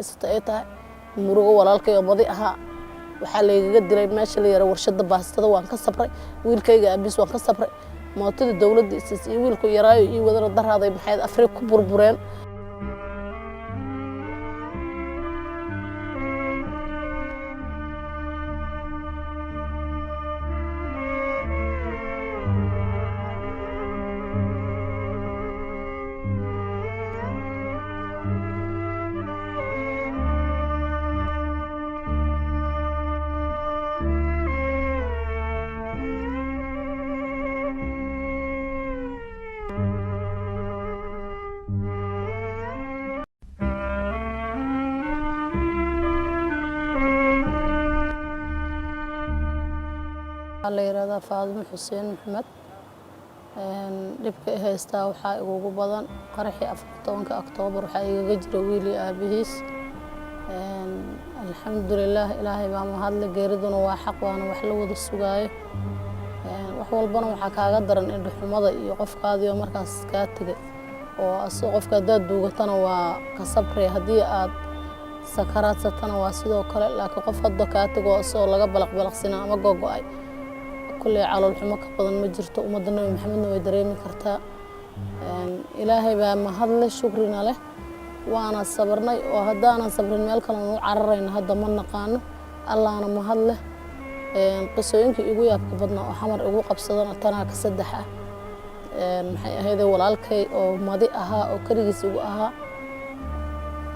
haysta ay tahay murugo walaalkay oo madi ahaa waxaa laygaga dilay meesha la yara warshada baastada waan ka sabray wiilkayga aabis waan ka sabray mootada dawladda isas iyo wiilku yaraayo iyo wadana daraaday maxay Afrika ku burbureen الله يرضى فاطمة حسين محمد dhibka haystaa waxa ugu badan qaraxii 14 Oktoobar waxa iga jiray wiili aabihiis alxamdulillah ilaahay baa ma hadla geeriduna waa xaq waana wax la wada sugaayo wax walbana waxa kaaga daran in xummada iyo qofkaadiyo markaas ka tagay oo asoo qofka dad duugatana waa ka sabray hadii aad sakaraadtana waa sidoo kale laakiin qof hadda ka tago asoo laga balaqbalaqsina ama go'go'ay كل على الحماك بدن مجرته ومدنا محمد ويدريمي كرتا إلهي بما هذا شكرنا له وأنا صبرنا وهدانا صبرنا مالك لنا عرّينا هذا من نقانه الله أنا مهله قصوين كي يقول يبقى بدنا وحمر يقول قبصنا تنا كسدحة هذا والالكي أو مضيئها أو كريس يقولها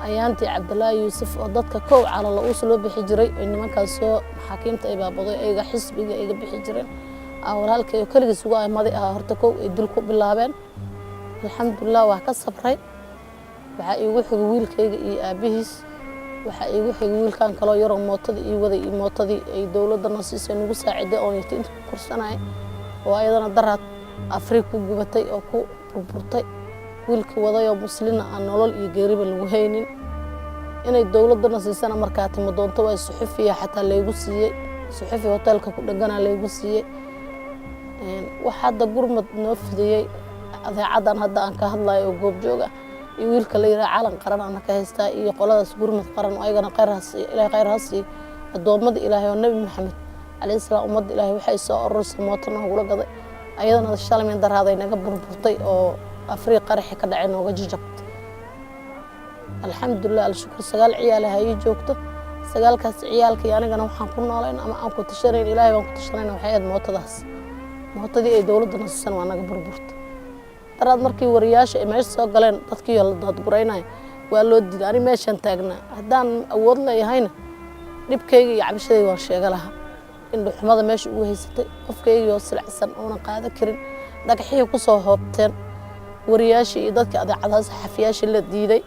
أيانتي عبد الله يوسف ضدك كو على الأصل بحجري إن ما كان سو حكيمة أيبا بضي أيجا حسب أيجا بحجري أو هالك يكلج سواء ماضيها هرتكو يدلكو باللعبان الحمد لله وحكسب رأي وحيقول حجويل كي أبيهس وحيقول حجويل كان كلا يرى موتدي وذي موتدي أي دولة النصيص إنه مساعدة أو يتين كرسنا وأيضا درت أفريقيا جبتي أو كو بورتي wiilka wadaya muslina aan nolol iyo geeriba lagu haynin inay dawladda siisana markaa timo doonto way suxufiya xataa leegu siiyay suxufi hotelka ku dhagana leegu siiyay waxa hadda gurmad noo fidiyay adeecadan hadda aan ka hadlayo goob jooga iyo wiilka la yiraahdo calan qaran aan ka haystaa iyo qoladaas gurmad qaran oo ayagana khayr haasi adoomada ilaahay oo nabi maxamed alayhi salaam umad ilaahay waxay soo urursay mootana ugu gaday ayadana shalmeen daraaday naga burburtay oo أفريق قرح كدعنا وججبت الحمد لله الشكر سجال عياله هاي جوكته سجال كاس عيالك يعني كانوا حنكون علينا أما أنكم تشترين إلهي وأنكم تشترين وحياة موتداس موتدي أي دولة نص سنة وأنا قبل برت ترى مركي ورياش ما يسوق قلنا تذكي الله ضد قرينا وقالوا دي أنا ماشي انتاجنا هدان أول لا يهينا نبكي يعمل شيء وشيء قالها إنه حماده ماشي وهي ستة قفكي يوصل حسن وأنا قاعدة كريم لكن حيه قصة هابتين ورياشي dadka adeecadaas xafiyaasha la diiday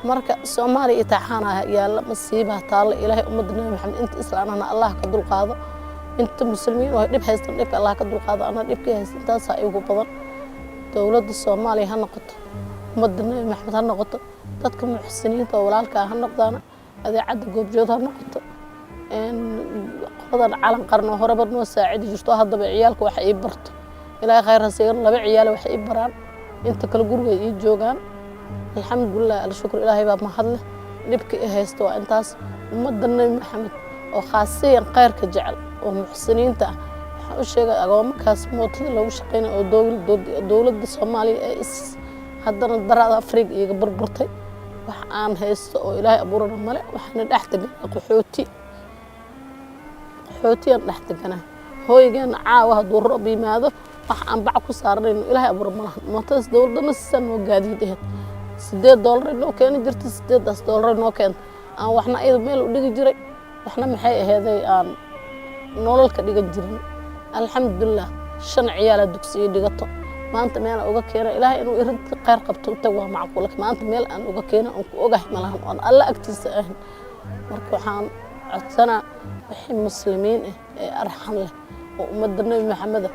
marka Soomaaliya taxana yaala masiiba taal ilaahay ummadna maxamed inta islaamana Allah ka dul qaado inta muslimiin oo dib haystaan dib Allah ka dul qaado ana dibka haystaan taas ay ugu badan dawladda Soomaaliya ha noqoto ummadna maxamed ha noqoto dadka muxsiniinta walaalka ha noqdaan adeecada goobjood ha noqoto qodan calan qarno horeba noo saacidi jirto hadaba ciyaalka wax ay barto ilaahay khayr ha siiyo laba ciyaal wax ay baraan inta kala guriga ay joogaan alxamdulillah alshukr ilaahay baa ma hadle dibka haysto intaas ummadana maxamed oo khaasiyan khayrka jecel oo muxsiniinta waxa uu sheegay agoomahaas mootada lagu shaqeynay oo dawladda Soomaaliya ay haddana darada Afrika iyaga burburtay wax aan haysto oo ilaahay abuurana male waxna dhaxtagay qaxootiyan dhaxtagana hooygan caawa haduu roob yimaado wax aan bac ku saarnayno ilaahay abuur ma lahan mootadas dawladda san oo gaadiid $8 loo keenay jirtay $8 noo keen aan waxna iyada meel u dhigi jiray waxna maxay aheeday aan nolol ka dhigan jirin alxamdulillah shan ciyaal dugsiga dhigato maanta meel uga keenay ilaahay inuu irid qeyr qabto inta waa macquul maanta meel aan uga keenay oo ku ogahay malahan oo alla agtiisa ah marka waxaan codsanaa wixii muslimiin ee arxam leh oo ummadda nabi maxamed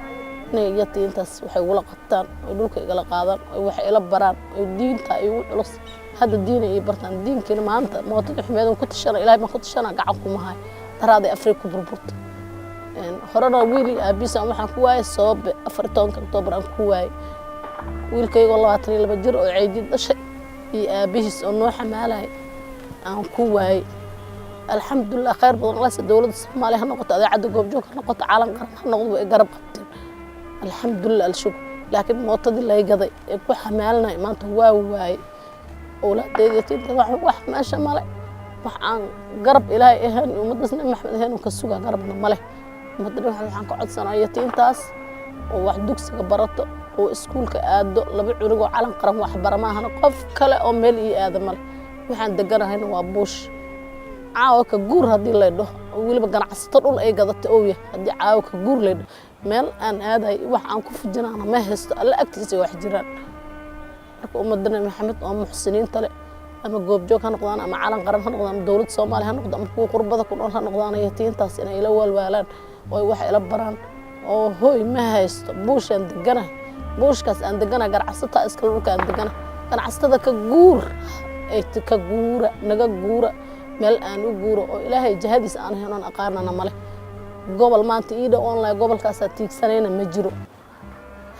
inay yatiintaas waxay wala qabtaan oo dhulka igala qaadaan oo wax ila baraan oo diinta ay u culus hadda diin ay bartaan diinkiina maanta mootada xumeedan ku tashana ilaahay ma ku tashana gacan kuma hay daraaday Afrika burburta horana wiili aabisa waxaan ku waayay sabab 14 Oktoobar aan ku waayay wiilkayga 22 jir oo ciidid dhashay iyo aabihiis oo noo xamaalay aan ku waayay alxamdulilah khayr badan allah si dowladda Soomaaliya ha noqoto idaacadda goobjoog ha noqoto calan qaran ha noqdo way garab qabteen alxamdulilah alshukr laakiin mootadii la gaday ee ku xamaalanay maanta waa waayay awlaadeedii tinta wax meesha male wax aan garab ilaahay ahaan ummadasna maxamed ahaan ka suga garabna male ummadna waxaan ka codsanayaa tintaas oo wax dugsiga barato oo iskuulka aado laba curigo calan qaran wax baramaahana qof kale oo meel ii aada male waxaan deganahayna waa buush caawa ka guur haddii laydho weliba ganacsato dhul ay gadatay oo yahay haddii caawa ka guur laydho meel aan aaday wax aan ku fujinaana ma haysto alla agtiisa wax jiraan marka ummadana maxamed oo muxsiniinta leh ama goobjoog ha noqdaan ama calan qaran ha noqdaan ama dowladda Soomaaliya ha noqdaan ama kuwa qurbada ku nool ha noqdaan yatiintaas inay ila walwaalaan oo wax ila baraan oo hooy ma haysto buushan degana buushkaas aan degana ganacsata iska dhulka aan degana ganacsatada ka guur ay ka guura naga guura meel aan u guuro oo ilaahay jahadiis aan heelan aqaanana male gobol maanta ii dhow online gobolkaas tiigsanayna ma jiro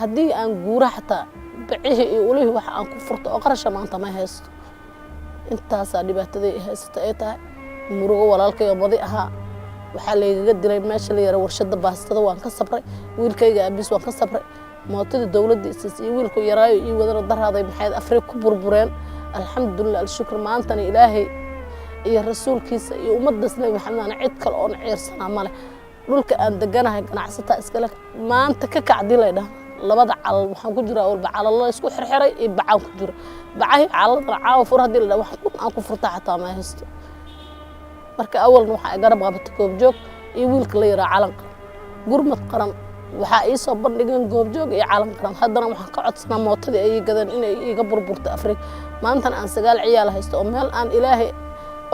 haddii aan guura xataa bicihi iyo ulihi wax aan ku furto oo qarasha maanta ma haysto intaas dhibaatada haysta ay tahay murugo walaalkay madi ahaa waxa leeyahay dilay meesha la yara warshada baastada waan ka sabray wiilkayga abis waan ka sabray mootada dawladda isii wiilku yaraayo ii wadana daraaday maxay Afrika ku burbureen alxamdulillah alshukr maantana ilaahay iyo rasuulkiisa iyo ummadasna maxamed cid kale oo ciirsana male dhulka aan deganahay ganacsata iskala maanta ka kacdi leedahay labada calal waxaan ku jiraa walba calal la isku xirxiray iyo bacaan ku jiro bacahay calada caaw fur hadii la wax aan ku furta xataa ma haysto marka awalna waxa garab qabtay goobjoog iyo wiilka la yaraa calan gurmad qaran waxa ay soo bandhigeen goobjoog iyo calan qaran haddana waxaan ka codsanaa mootadii ay gadan inay iga burburto Afrika maantana aan sagaal ciyaal haysto oo meel aan ilaahay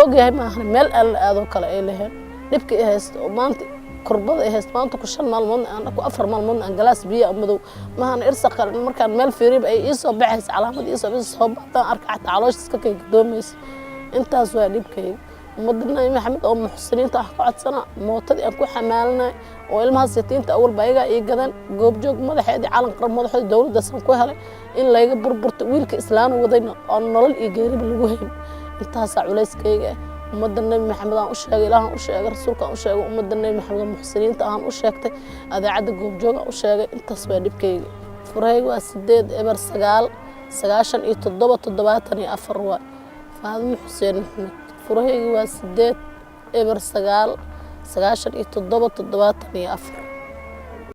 ogyahay ma ahan meel aan la aado kale ay leeyahay dibka ay haysto oo maanta kurbada ay haysto maanta ku 5 maalmood aan ku 4 maalmood aan galaas biyo madow ma ahan irsaqal markaan meel fiirib ay ii soo baxays calaamad ii soo baxda arka caloosh iska kay doomaysa intaas waa dibkay ummadna maxamed oo muxsiniinta ah ka codsana mootadii aan ku xamaalnay oo ilmahaas yatiinta awal bayga ii gadan goobjoog madaxeedii calan qaran madaxda dawladda san ku helay in layga burburto wiilka islaana wadayna oo nolol iyo geeriba lagu hayn intaas culayskayga ummadna maxamed aan u sheegay ilaahan u sheegay rasuulka aan u sheegay ummadna maxamed muxsiniinta aan u sheegtay adaacada goobjoog aan u sheegay intaas waa dibkayga furayga waa 8 eber 9 97 74 waa Faadimo Xuseen Maxamed furayga waa 8 eber 9 97 74